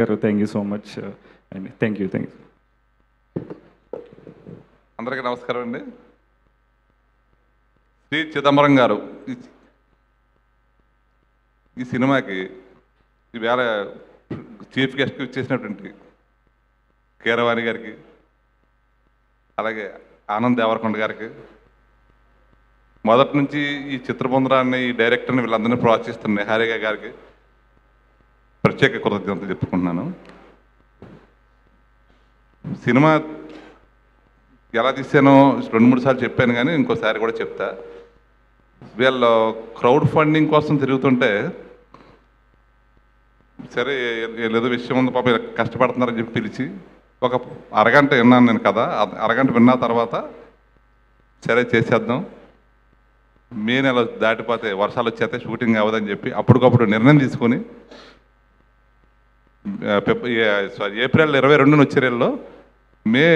గారు thank you so much అండి. Thank you. అందరికీ నమస్కారం అండి. శ్రీ చిదంబరం గారు ఈ సినిమాకి ఈవేళ చీఫ్ గెస్ట్కి ఇచ్చేసినటువంటి కీరవాణి గారికి, అలాగే ఆనంద్ దేవరకొండ గారికి, మొదటి నుంచి ఈ చిత్రబృందాన్ని, ఈ డైరెక్టర్ని వీళ్ళందరినీ ప్రోత్సహిస్తున్న నిహారిక గారికి ప్రత్యేక కృతజ్ఞతలు చెప్పుకుంటున్నాను. సినిమా ఎలా తీసానో 2-3 సార్లు చెప్పాను, కానీ ఇంకోసారి కూడా చెప్తా. వీళ్ళు క్రౌడ్ ఫండింగ్ కోసం తిరుగుతుంటే, సరే ఏదో విషయం ఉంది పాప కష్టపడుతున్నారని చెప్పి పిలిచి ఒక అరగంట విన్నాను నేను కదా. అరగంట విన్న తర్వాత సరే చేసేద్దాం, మే నెల దాటిపోతే వర్షాలు వచ్చేస్తే షూటింగ్ అవ్వదని చెప్పి అప్పటికప్పుడు నిర్ణయం తీసుకొని ఏప్రిల్ 22 వచ్చే నెలలో మే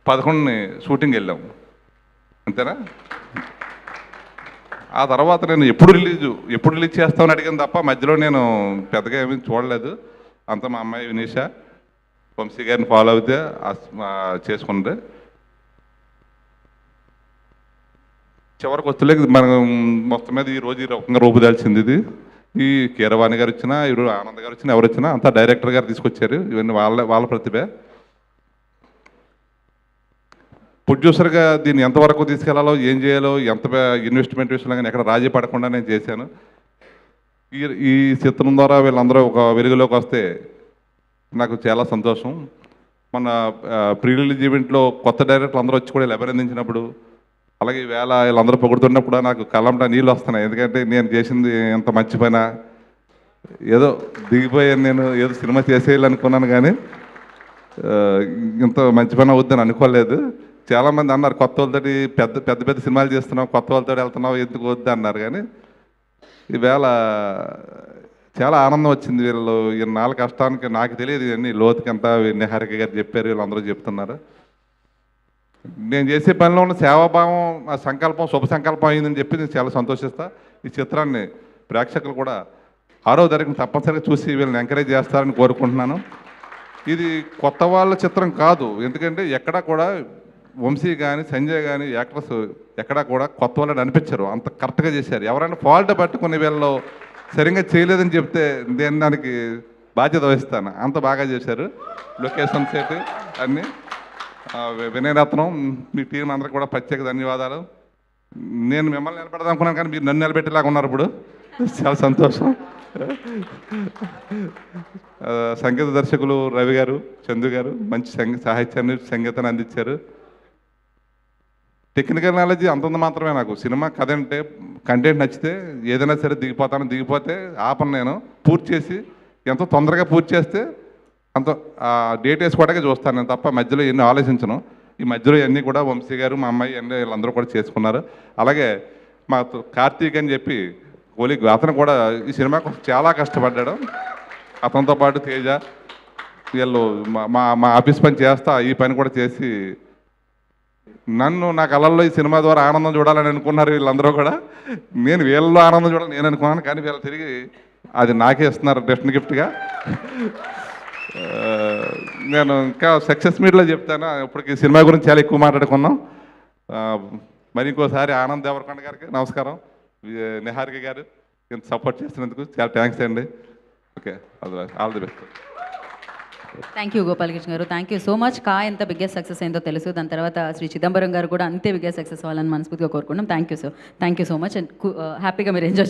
11 షూటింగ్ వెళ్ళాం, అంతేనా? ఆ తర్వాత నేను ఎప్పుడు రిలీజ్ చేస్తామని అడిగాను తప్ప మధ్యలో నేను పెద్దగా ఏమీ చూడలేదు. అంతా మా అమ్మాయి వినీష వంశీ గారిని ఫాలో అవుతే చేసుకుంటే చివరికి వచ్చలేక మనం మొత్తం మీద ఈరోజు ఈ రకంగా రూపుదాల్చింది. ఇది ఈ కీరవాణి గారు వచ్చినా, ఇరు ఆనంద్ గారు వచ్చినా, ఎవరు వచ్చినా అంతా డైరెక్టర్ గారు తీసుకొచ్చారు. ఇవన్నీ వాళ్ళ ప్రతిభే. ప్రొడ్యూసర్గా దీన్ని ఎంతవరకు తీసుకెళ్లాలో, ఏం చేయాలో, ఎంత ఇన్వెస్ట్మెంట్ విషయంలో కానీ ఎక్కడ రాజీ పడకుండా నేను చేశాను. ఈ చిత్రం ద్వారా వీళ్ళందరూ ఒక వెలుగులోకి వస్తే నాకు చాలా సంతోషం. మన ప్రీ రిలీజ్ ఈవెంట్లో కొత్త డైరెక్టర్లు అందరూ వచ్చి కూడా అభినందించినప్పుడు, అలాగే ఈవేళ వీళ్ళందరూ పొగుడుతున్నప్పుడు నాకు కళ్ళంట నీళ్ళు వస్తున్నాయి. ఎందుకంటే నేను చేసింది ఎంత మంచి పైన, ఏదో దిగిపోయాను, నేను ఏదో సినిమా చేసేయాలనుకున్నాను, కానీ ఇంత మంచి పని అవుద్దని అనుకోలేదు. చాలామంది అన్నారు కొత్త వాళ్ళతోటి పెద్ద సినిమాలు చేస్తున్నావు, కొత్త వాళ్ళతో వెళ్తున్నావు, ఎందుకు వద్దు అన్నారు. కానీ ఈవేళ చాలా ఆనందం వచ్చింది. వీళ్ళు ఇన్నాళ్ళ కష్టానికి నాకు తెలియదు ఇవన్నీ లోతుకంతా నిహారిక గారు చెప్పారు, వీళ్ళందరూ చెప్తున్నారు. నేను చేసే పనిలో ఉన్న సేవాభావం, ఆ సంకల్పం శుభ సంకల్పం అయిందని చెప్పి నేను చాలా సంతోషిస్తా. ఈ చిత్రాన్ని ప్రేక్షకులు కూడా 6వ తారీఖున తప్పనిసరిగా చూసి వీళ్ళని ఎంకరేజ్ చేస్తారని కోరుకుంటున్నాను. ఇది కొత్త వాళ్ళ చిత్రం కాదు, ఎందుకంటే ఎక్కడా కూడా వంశీ కానీ సంజయ్ కానీ యాక్టర్స్ ఎక్కడా కూడా కొత్త వాళ్ళని అనిపించారు, అంత కరెక్ట్గా చేశారు. ఎవరైనా ఫాల్ట్ పట్టుకుని వీళ్ళు సరిగ్గా చేయలేదని చెప్తే నేను దానికి బాధ్యత వహిస్తాను. అంత బాగా చేశారు. లొకేషన్ సెట్ అన్నీ. వినయరత్నం, మీ టీం అందరికి కూడా ప్రత్యేక ధన్యవాదాలు. నేను మిమ్మల్ని నిలబెడదాం అనుకున్నాను, కానీ మీరు నన్ను నిలబెట్టేలాగా ఉన్నారు. ఇప్పుడు చాలా సంతోషం. సంగీత దర్శకులు రవి గారు, చందు గారు మంచి సాహిత్యాన్ని, సంగీతాన్ని అందించారు. టెక్నికల్ నాలెడ్జ్ అంతంత మాత్రమే. నాకు సినిమా కథ అంటే కంటెంట్ నచ్చితే ఏదైనా సరే దిగిపోతే ఆపను. నేను పూర్తి చేసి ఎంతో తొందరగా పూర్తి చేస్తే అంత డేట్ వేసుకోవడానికి చూస్తాను నేను తప్ప మధ్యలో ఎన్ని ఆలోచించను. ఈ మధ్యలో ఇవన్నీ కూడా వంశీ గారు, మా అమ్మాయి అన్నీ వీళ్ళందరూ కూడా చేసుకున్నారు. అలాగే మా కార్తీక్ అని చెప్పి కోలిక్, అతను కూడా ఈ సినిమా కోసం చాలా కష్టపడ్డాడు. అతనితో పాటు తేజ, వీళ్ళు మా ఆఫీస్ పని చేస్తా ఈ పని కూడా చేసి నా కళల్లో ఈ సినిమా ద్వారా ఆనందం చూడాలని అనుకున్నారు వీళ్ళందరూ కూడా. నేను వీళ్ళలో ఆనందం చూడాలని నేను అనుకున్నాను, కానీ వీళ్ళు తిరిగి అది నాకే ఇస్తున్నారు రిటర్న్ గిఫ్ట్గా. నేను ఇంకా సక్సెస్ మీట్లో చెప్తాను. ఇప్పటికి సినిమా గురించి చాలా ఎక్కువ మాట్లాడుకున్నాం. మరి ఇంకోసారి ఆనంద్ దేవరకొండ గారికి నమస్కారం, నిహారిక గారు ఇంత సపోర్ట్ చేసినందుకు చాలా థ్యాంక్స్ అండి. Okay, all the best. Thank you Gopalakrishna గారు, థ్యాంక్ యూ సో మచ్. ఎంత బిగ్గెస్ట్ సక్సెస్ అయిందో తెలుసు. దాని తర్వాత శ్రీ చిదంబరం గారు కూడా అంతే బిగ్గెస్ట్ సక్సెస్ అవ్వాలని మనస్ఫూర్తిగా కోరుకున్నాం. Thank you so much and హ్యాపీగా మీరు ఎంజాయ్